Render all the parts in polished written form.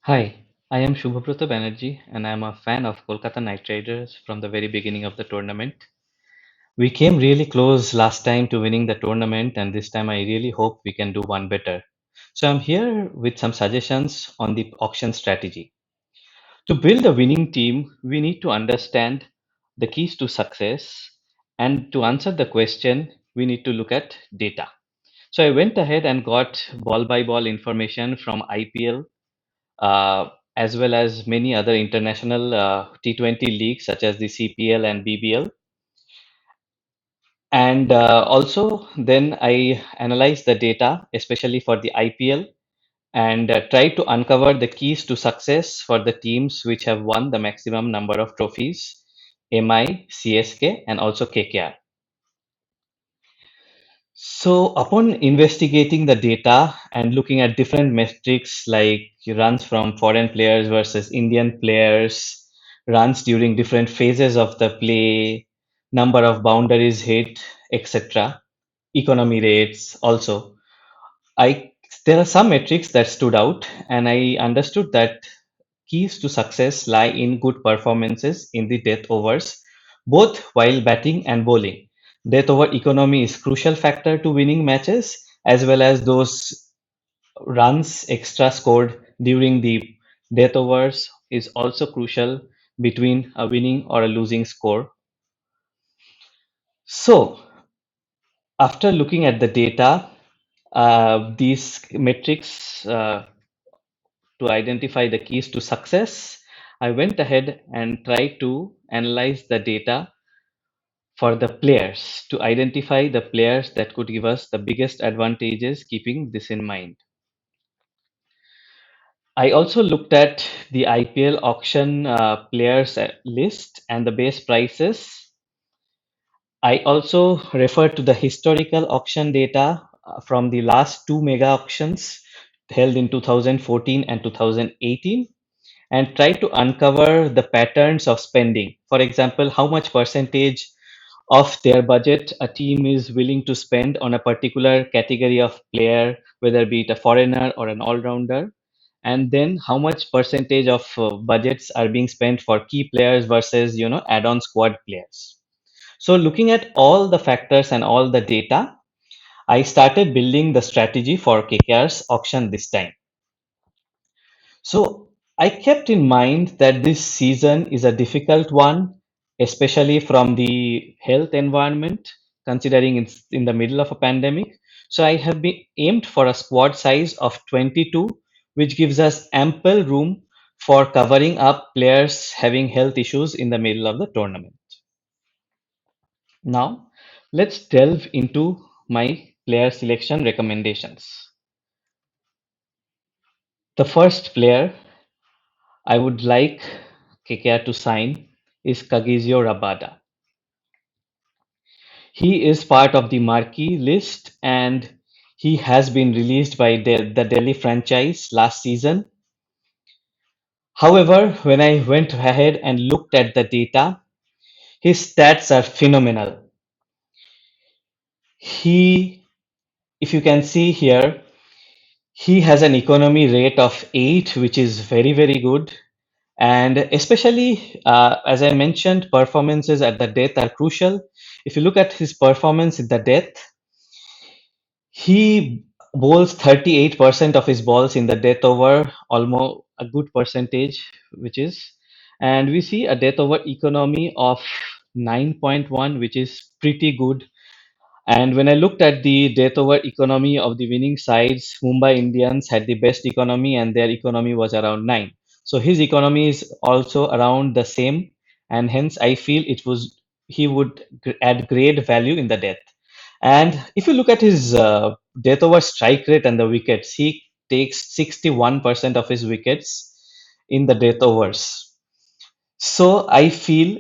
Hi, I am Shubhabrata Banerjee and I am a fan of Kolkata Knight Riders from the very beginning of the tournament. We came really close last time to winning the tournament, and this time I really hope we can do one better. So I'm here with some suggestions on the auction strategy. To build a winning team, we need to understand the keys to success, and to answer the question, we need to look at data. So I went ahead and got ball by ball information from IPL, uh, as well as many other international T20 leagues such as the CPL and BBL. And also, then I analyzed the data, especially for the IPL, and tried to uncover the keys to success for the teams which have won the maximum number of trophies: MI, CSK, and also KKR. So, upon investigating the data and looking at different metrics like runs from foreign players versus Indian players, runs during different phases of the play, number of boundaries hit, etc., economy rates also, I there are some metrics that stood out, and I understood that keys to success lie in good performances in the death overs, both while batting and bowling. Death over economy is crucial factor to winning matches, as well as those runs extra scored during the death overs is also crucial between a winning or a losing score. So, after looking at the data, these metrics to identify the keys to success, I went ahead and tried to analyze the data for the players to identify the players that could give us the biggest advantages, keeping this in mind. I also looked at the IPL auction players list and the base prices. I also referred to the historical auction data from the last two mega auctions held in 2014 and 2018, and try to uncover the patterns of spending. For example, how much percentage of their budget a team is willing to spend on a particular category of player, whether be it a foreigner or an all-rounder, and then how much percentage of budgets are being spent for key players versus add-on squad players. So looking at all the factors and all the data, I started building the strategy for KKR's auction this time. So I kept in mind that this season is a difficult one, especially from the health environment, considering it's in the middle of a pandemic. So I have been aimed for a squad size of 22, which gives us ample room for covering up players having health issues in the middle of the tournament. Now, let's delve into my player selection recommendations. The first player I would like KKR to sign is Kagizio Rabada. He is part of the marquee list, and he has been released by the Delhi franchise last season. However, when I went ahead and looked at the data, his stats are phenomenal. He, if you can see here, he has an economy rate of 8, which is very, very good. And especially, as I mentioned, performances at the death are crucial. If you look at his performance at the death, he bowls 38% of his balls in the death over, almost a good percentage, which is, and we see a death over economy of 9.1, which is pretty good. And when I looked at the death over economy of the winning sides, Mumbai Indians had the best economy and their economy was around 9. So his economy is also around the same, and hence I feel it was he would add great value in the death. And if you look at his death over strike rate and the wickets, he takes 61% of his wickets in the death overs. So I feel,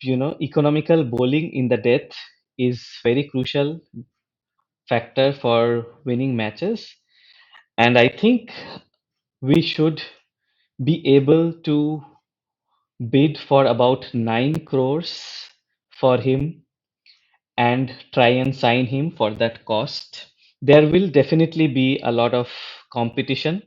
economical bowling in the death is very crucial factor for winning matches, and I think we should be able to bid for about 9 crores for him and try and sign him for that cost. There will definitely be a lot of competition,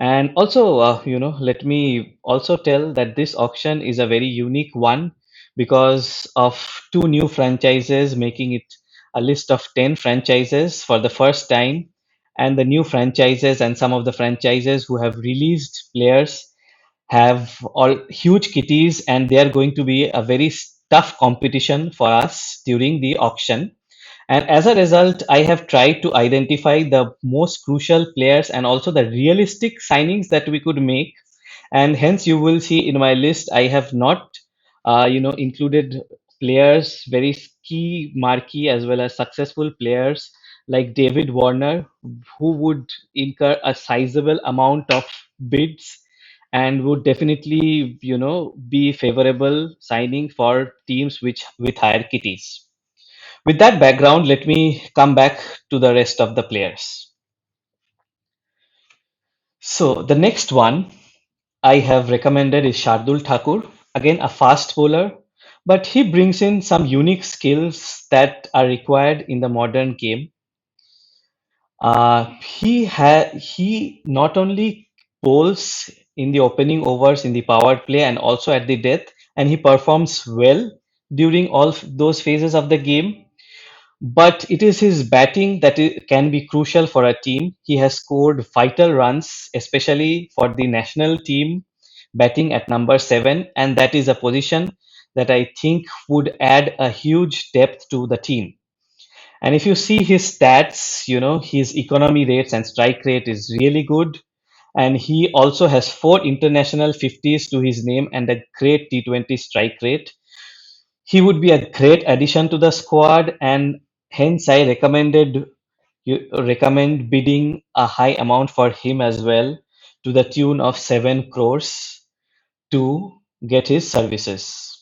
And also, let me also tell that this auction is a very unique one because of two new franchises, making it a list of 10 franchises for the first time. And the new franchises and some of the franchises who have released players have all huge kitties, and they are going to be a very tough competition for us during the auction. And as a result, I have tried to identify the most crucial players and also the realistic signings that we could make. And hence, you will see in my list, I have not, included players, very key, marquee, as well as successful players like David Warner, who would incur a sizable amount of bids and would definitely, be favorable signing for teams which with higher kitties. With that background, let me come back to the rest of the players. So the next one I have recommended is Shardul Thakur, again a fast bowler, but he brings in some unique skills that are required in the modern game. He not only bowls in the opening overs in the power play and also at the death, and he performs well during all those phases of the game. But it is his batting that can be crucial for a team. He has scored vital runs, especially for the national team, batting at number 7, and that is a position that I think would add a huge depth to the team. And if you see his stats, his economy rates and strike rate is really good. And he also has four international 50s to his name and a great T20 strike rate. He would be a great addition to the squad, and hence I recommend bidding a high amount for him as well, to the tune of 7 crores to get his services.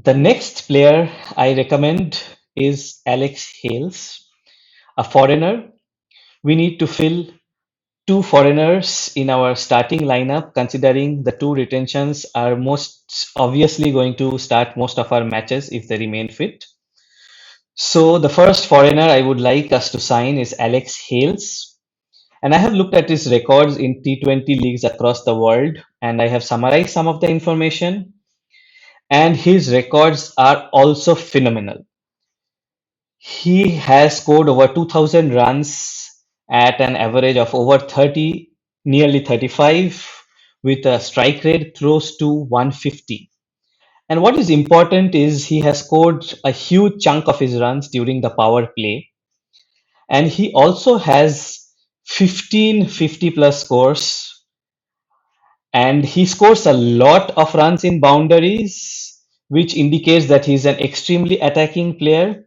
The next player I recommend is Alex Hales, a foreigner. We need to fill two foreigners in our starting lineup, considering the two retentions are most obviously going to start most of our matches if they remain fit. So the first foreigner I would like us to sign is Alex Hales. And I have looked at his records in T20 leagues across the world, and I have summarized some of the information. And his records are also phenomenal. He has scored over 2,000 runs at an average of over 30, nearly 35, with a strike rate close to 150. And what is important is he has scored a huge chunk of his runs during the power play. And he also has 15 50 plus scores, and he scores a lot of runs in boundaries, which indicates that he's an extremely attacking player.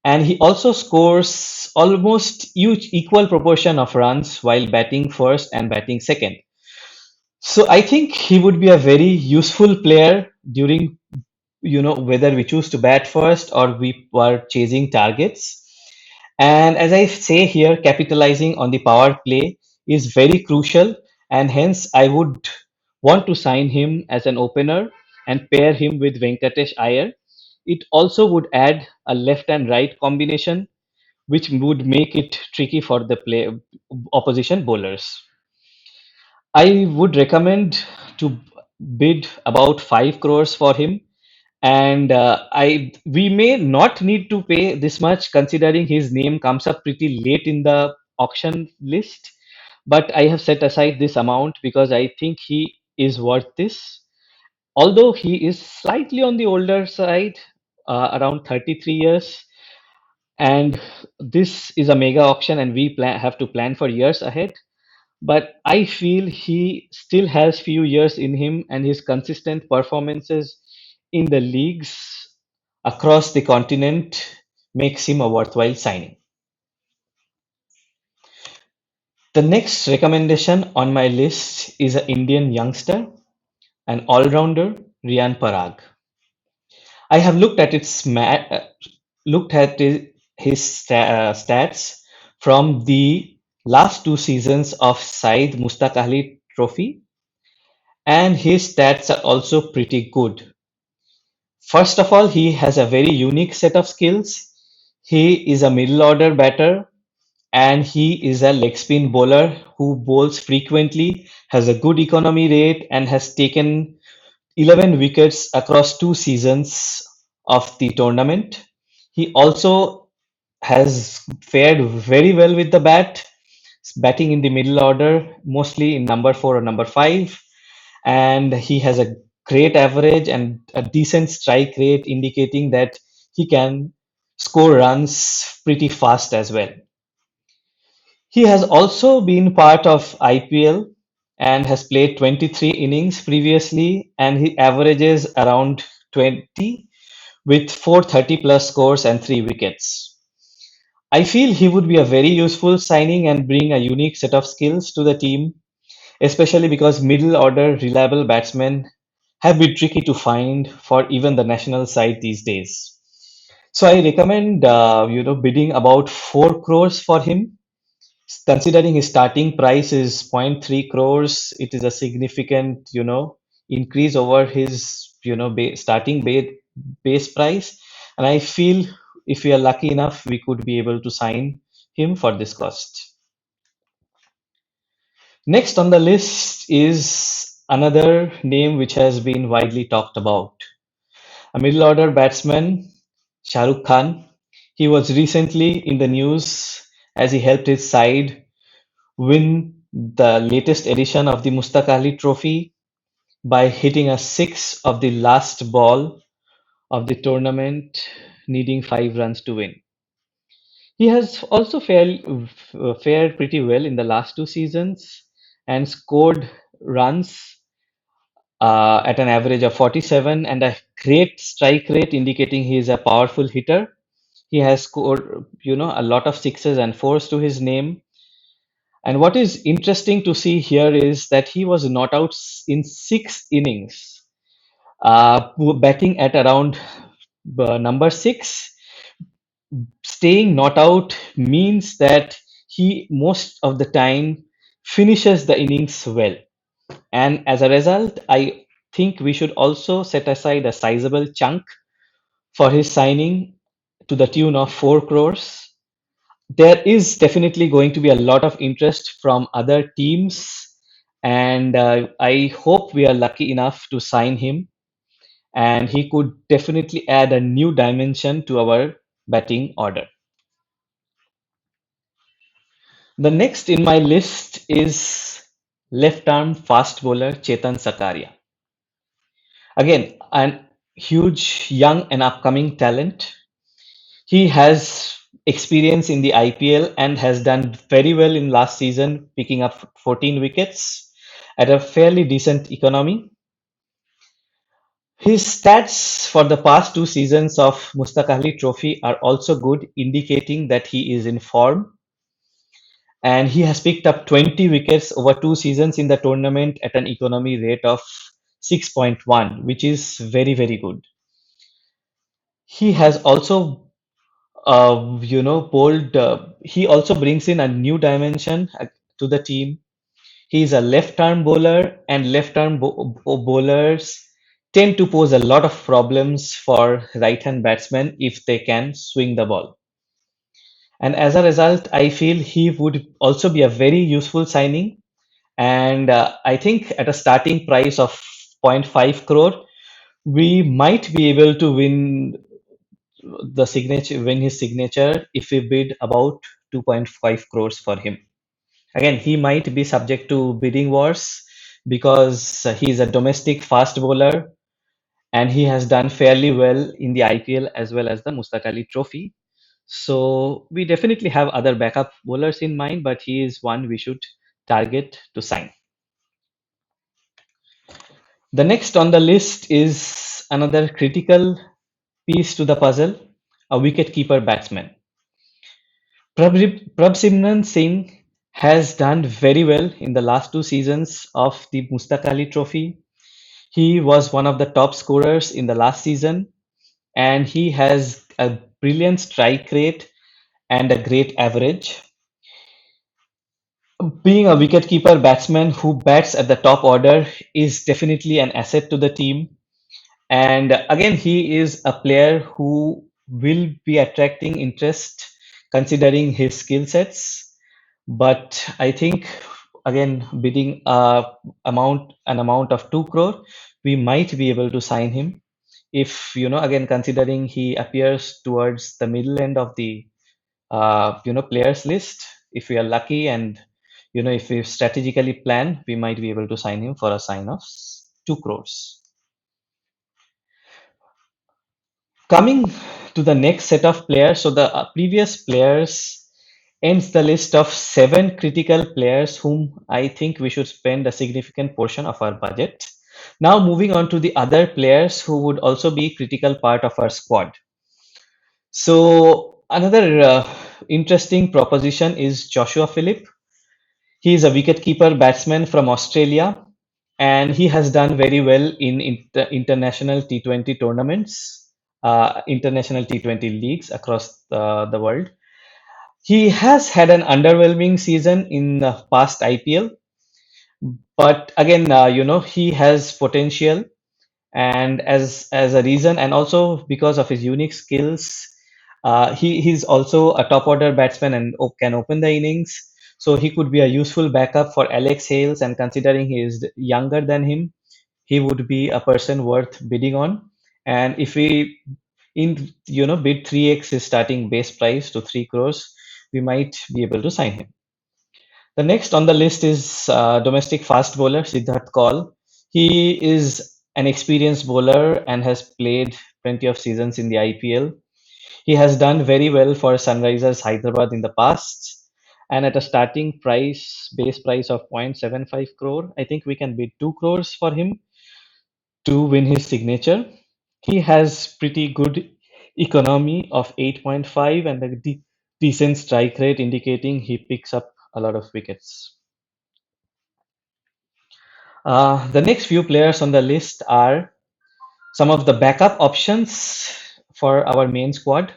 And he also scores almost huge equal proportion of runs while batting first and batting second. So I think he would be a very useful player during, whether we choose to bat first or we were chasing targets. And as I say here, capitalizing on the power play is very crucial, and hence I would want to sign him as an opener and pair him with Venkatesh Iyer. It also would add a left and right combination, which would make it tricky for the opposition bowlers. I would recommend to bid about 5 crores for him, and I we may not need to pay this much considering his name comes up pretty late in the auction list. But I have set aside this amount because I think he is worth this. Although he is slightly on the older side, around 33 years, and this is a mega auction, and we have to plan for years ahead. But I feel he still has few years in him, and his consistent performances in the leagues across the continent makes him a worthwhile signing. The next recommendation on my list is an Indian youngster, an all-rounder, Riyan Parag. I have looked at his stats from the last two seasons of Saeed Mustaq Ali Trophy, and his stats are also pretty good. First of all, he has a very unique set of skills. He is a middle order batter, and he is a leg spin bowler who bowls frequently, has a good economy rate, and has taken 11 wickets across 2 seasons of the tournament. He also has fared very well with the bat, batting in the middle order, mostly in number 4 or number 5, and he has a great average and a decent strike rate, indicating that he can score runs pretty fast as well. He has also been part of IPL and has played 23 innings previously, and he averages around 20 with 430 plus scores and 3 wickets. I feel he would be a very useful signing and bring a unique set of skills to the team, especially because middle order reliable batsmen have been tricky to find for even the national side these days. So I recommend bidding about 4 crores for him. Considering his starting price is zero point 0.3 crores, it is a significant increase over his starting base price, and I feel if we are lucky enough we could be able to sign him for this cost. Next on the list is another name which has been widely talked about, a middle order batsman, Shah Rukh Khan. He was recently in the news as he helped his side win the latest edition of the Mustaq Ali Trophy by hitting a six of the last ball of the tournament, needing 5 runs to win. He has also fared pretty well in the last 2 seasons and scored runs at an average of 47 and a great strike rate, indicating he is a powerful hitter. He has scored, a lot of sixes and fours to his name. And what is interesting to see here is that he was not out in 6 innings, batting at around number 6. Staying not out means that he most of the time finishes the innings well. And as a result, I think we should also set aside a sizable chunk for his signing to the tune of 4 crores. There is definitely going to be a lot of interest from other teams, and I hope we are lucky enough to sign him. And he could definitely add a new dimension to our batting order. The next in my list is left arm fast bowler Chetan Sakaria. Again, an huge young and upcoming talent. He has experience in the IPL and has done very well in last season, picking up 14 wickets at a fairly decent economy. His stats for the past 2 seasons of Mustaq Ali Trophy are also good, indicating that he is in form. And he has picked up 20 wickets over 2 seasons in the tournament at an economy rate of 6.1, which is very, very good. He has also bowled. He also brings in a new dimension to the team. He is a left-arm bowler, and left-arm bowlers tend to pose a lot of problems for right-hand batsmen if they can swing the ball. And as a result, I feel he would also be a very useful signing. And I think at a starting price of zero point 0.5 crore, we might be able to win his signature if we bid about 2.5 crores for him. Again, he might be subject to bidding wars because he's a domestic fast bowler and he has done fairly well in the IPL as well as the Mustaq Ali Trophy. So we definitely have other backup bowlers in mind, but he is one we should target to sign. The next on the list is another critical piece to the puzzle, a wicket-keeper batsman. Prabhsimran Singh has done very well in the last 2 seasons of the Mustaq Ali Trophy. He was one of the top scorers in the last season, and he has a brilliant strike rate and a great average. Being a wicket-keeper batsman who bats at the top order is definitely an asset to the team. And again, he is a player who will be attracting interest considering his skill sets. But I think again, bidding an amount of 2 crore, we might be able to sign him if again considering he appears towards the middle end of the players list. If we are lucky and if we strategically plan, we might be able to sign him for a sign of 2 crores. Coming to the next set of players, so the previous players ends the list of 7 critical players whom I think we should spend a significant portion of our budget. Now moving on to the other players who would also be critical part of our squad. So another interesting proposition is Joshua Phillip. He is a wicketkeeper batsman from Australia, and he has done very well in international T20 tournaments, international T20 leagues across the world. He has had an underwhelming season in the past IPL, but again, he has potential, and as a reason, and also because of his unique skills, he's also a top order batsman and can open the innings. So he could be a useful backup for Alex Hales, and considering he is younger than him, he would be a person worth bidding on. And if we bid 3x his starting base price to 3 crores, we might be able to sign him. The next on the list is domestic fast bowler Siddharth Kaul. He is an experienced bowler and has played plenty of seasons in the IPL. He has done very well for Sunrisers Hyderabad in the past. And at a starting base price of 0.75 crore, I think we can bid 2 crores for him to win his signature. He has pretty good economy of 8.5 and a decent strike rate, indicating he picks up a lot of wickets. The next few players on the list are some of the backup options for our main squad.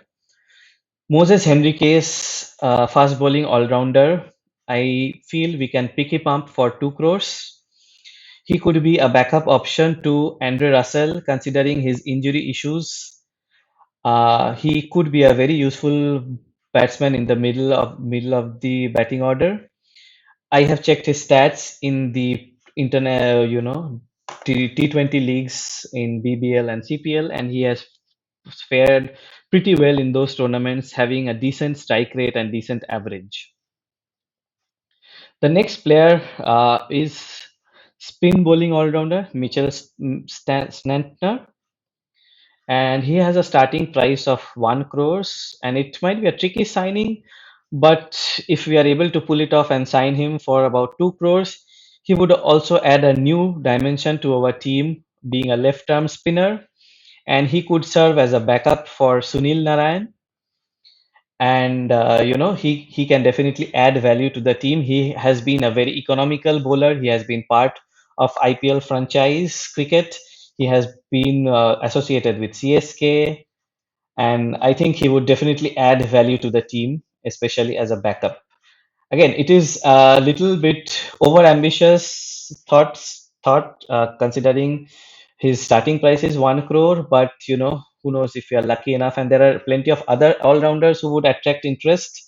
Moses Henriquez, fast bowling all rounder. I feel we can pick him up for 2 crores. He could be a backup option to Andre Russell, considering his injury issues. He could be a very useful batsman in the middle of the batting order. I have checked his stats in the internet, T20 leagues in BBL and CPL, and he has fared pretty well in those tournaments, having a decent strike rate and decent average. The next player is spin bowling all rounder Mitchell Snantner, and he has a starting price of 1 crores, and it might be a tricky signing, but if we are able to pull it off and sign him for about 2 crores, he would also add a new dimension to our team, being a left arm spinner, and he could serve as a backup for Sunil Narayan. And he can definitely add value to the team. He has been a very economical bowler. He has been part of IPL franchise cricket. He has been associated with CSK, and I think he would definitely add value to the team, especially as a backup. Again, it is a little bit over ambitious thought considering his starting price is 1 crore, but who knows if we are lucky enough, and there are plenty of other all-rounders who would attract interest,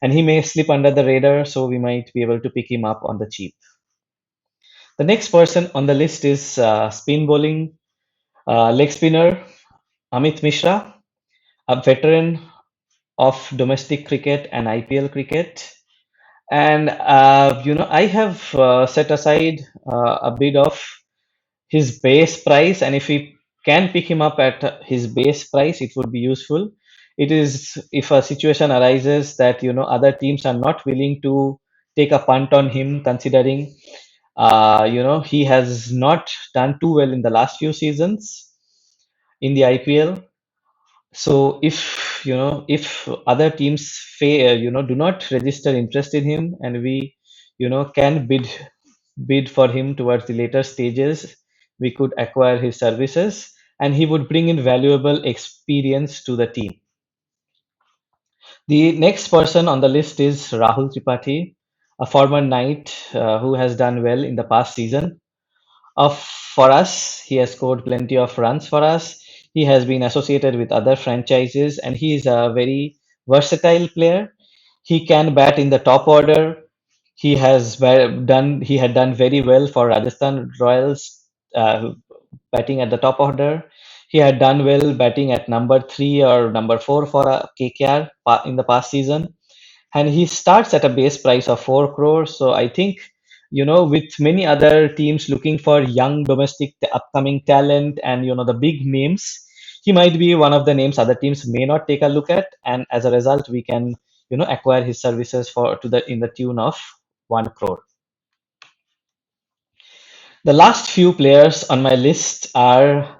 and he may slip under the radar, so we might be able to pick him up on the cheap. The next person on the list is spin bowling leg spinner Amit Mishra, a veteran of domestic cricket and IPL cricket. And I have set aside a bid of his base price, and if we can pick him up at his base price, it would be useful. It is if a situation arises that other teams are not willing to take a punt on him, considering he has not done too well in the last few seasons in the IPL. So if other teams do not register interest in him, and we can bid for him towards the later stages, we could acquire his services, and he would bring in valuable experience to the team. The next person on the list is Rahul Tripathi, a former knight who has done well in the past season. For us, he has scored plenty of runs for us. He has been associated with other franchises, and he is a very versatile player. He can bat in the top order. He had done very well for Rajasthan Royals, batting at the top order. He had done well batting at number three or number four for KKR in the past season, and he starts at a base price of 4 crores. So I think, with many other teams looking for young domestic upcoming talent and the big names, he might be one of the names other teams may not take a look at, and as a result we can acquire his services for to the in the tune of 1 crore. The last few players on my list are,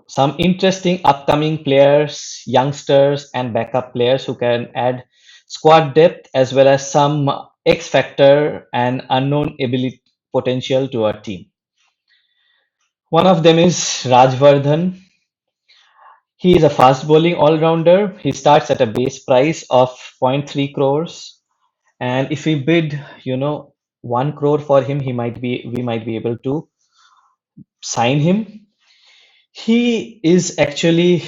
some interesting upcoming players, youngsters, and backup players who can add squad depth as well as some X factor and unknown ability potential to our team. One of them is Rajvardhan. He is a fast bowling all rounder. He starts at a base price of zero point 0.3 crores. And if we bid, 1 crore for him, we might be able to sign him. He is actually,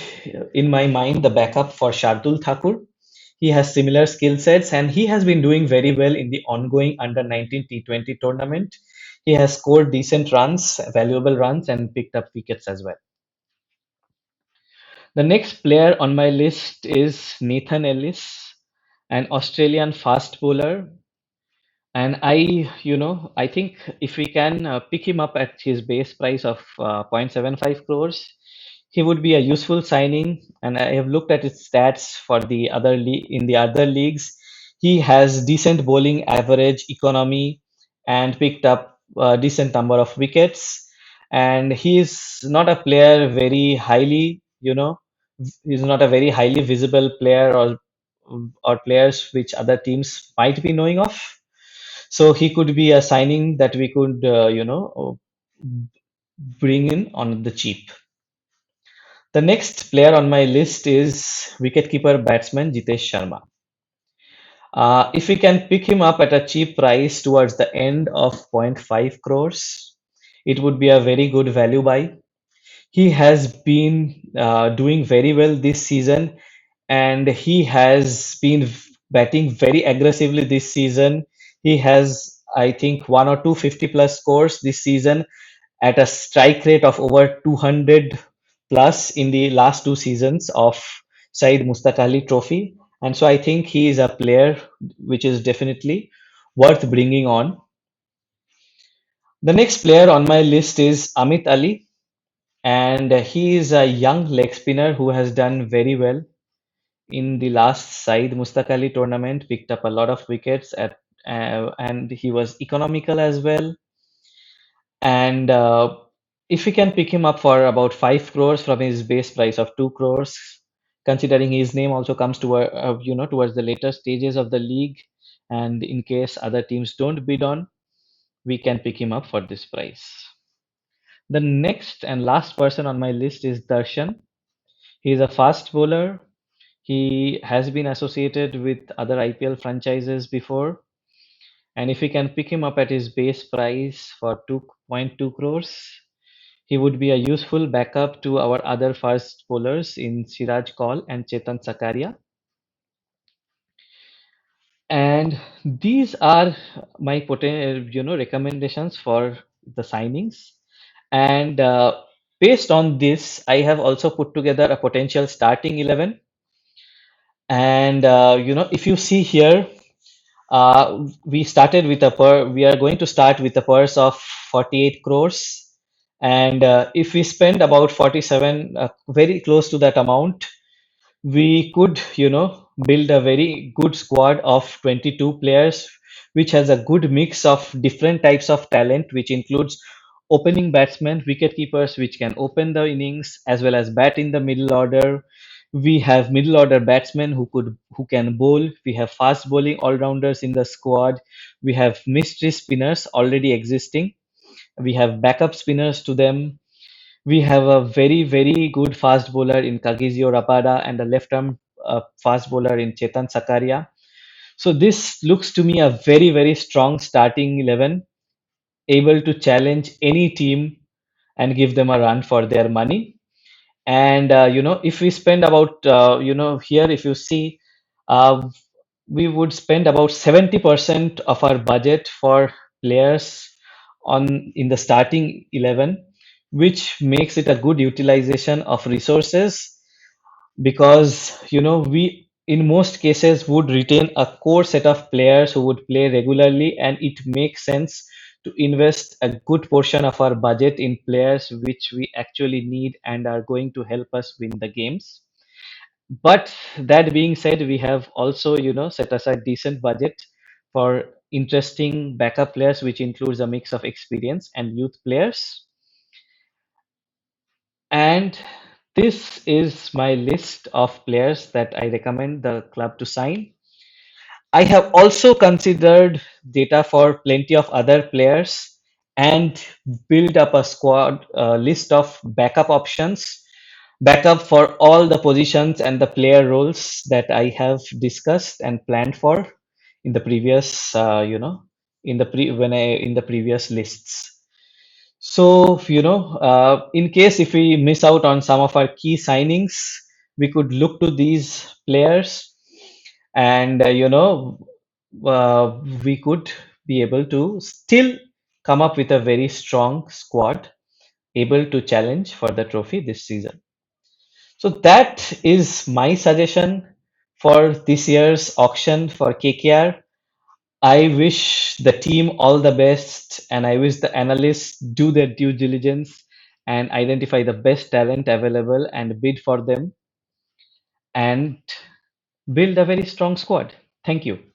in my mind, the backup for Shardul Thakur. He has similar skill sets and he has been doing very well in the ongoing under 19 T20 tournament. He has scored decent runs, valuable runs, and picked up wickets as well. The next player on my list is Nathan Ellis, an Australian fast bowler. And I think if we can pick him up at his base price of 0.75 crores, he would be a useful signing. And I have looked at his stats for in the other leagues. He has decent bowling average economy and picked up a decent number of wickets. And he is not a player very highly, he's not a very highly visible player or players which other teams might be knowing of. So he could be a signing that we could, bring in on the cheap. The next player on my list is wicketkeeper batsman Jitesh Sharma. If we can pick him up at a cheap price towards the end of zero point 0.5 crores, it would be a very good value buy. He has been doing very well this season, and he has been batting very aggressively this season. He has, I think, one or two 50 plus scores this season at a strike rate of over 200 plus in the last two seasons of Saeed Mustaq Ali Trophy. And so I think he is a player which is definitely worth bringing on. The next player on my list is Amit Ali, and he is a young leg spinner who has done very well in the last Saeed Mustaq Ali tournament, picked up a lot of wickets and he was economical as well. And if we can pick him up for about 5 crores from his base price of 2 crores, considering his name also comes towards the later stages of the league, and in case other teams don't bid on, we can pick him up for this price. The next and last person on my list is Darshan. He is a fast bowler. He has been associated with other IPL franchises before, and if we can pick him up at his base price for 2.2 crores, he would be a useful backup to our other fast bowlers in Siraj Kaul and Chetan Sakaria. And these are my recommendations for the signings. And based on this, I have also put together a potential starting 11. And if you see here, we are going to start with a purse of 48 crores, and if we spend about 47, very close to that amount, we could build a very good squad of 22 players, which has a good mix of different types of talent, which includes opening batsmen, wicket keepers which can open the innings as well as bat in the middle order. We have middle order batsmen who can bowl. We have fast bowling all rounders in the squad. We have mystery spinners already existing. We have backup spinners to them. We have a very, very good fast bowler in Kagizio Rapada and a left arm fast bowler in Chetan Sakaria. So this looks to me a very, very strong starting 11, able to challenge any team and give them a run for their money. And if we spend about here, if you see, Uh, we would spend about 70% of our budget for players on in the starting 11, which makes it a good utilization of resources, because we in most cases would retain a core set of players who would play regularly, and it makes sense to invest a good portion of our budget in players which we actually need and are going to help us win the games. But that being said, we have also set aside decent budget for interesting backup players, which includes a mix of experience and youth players. And this is my list of players that I recommend the club to sign. I have also considered data for plenty of other players and build up a squad list of backup options, backup for all the positions and the player roles that I have discussed and planned for in the previous, in the in the previous lists. So, in case if we miss out on some of our key signings, we could look to these players, and we could be able to still come up with a very strong squad able to challenge for the trophy this season. So that is my suggestion for this year's auction for KKR. I wish the team all the best, and I wish the analysts do their due diligence and identify the best talent available and bid for them and build a very strong squad. Thank you.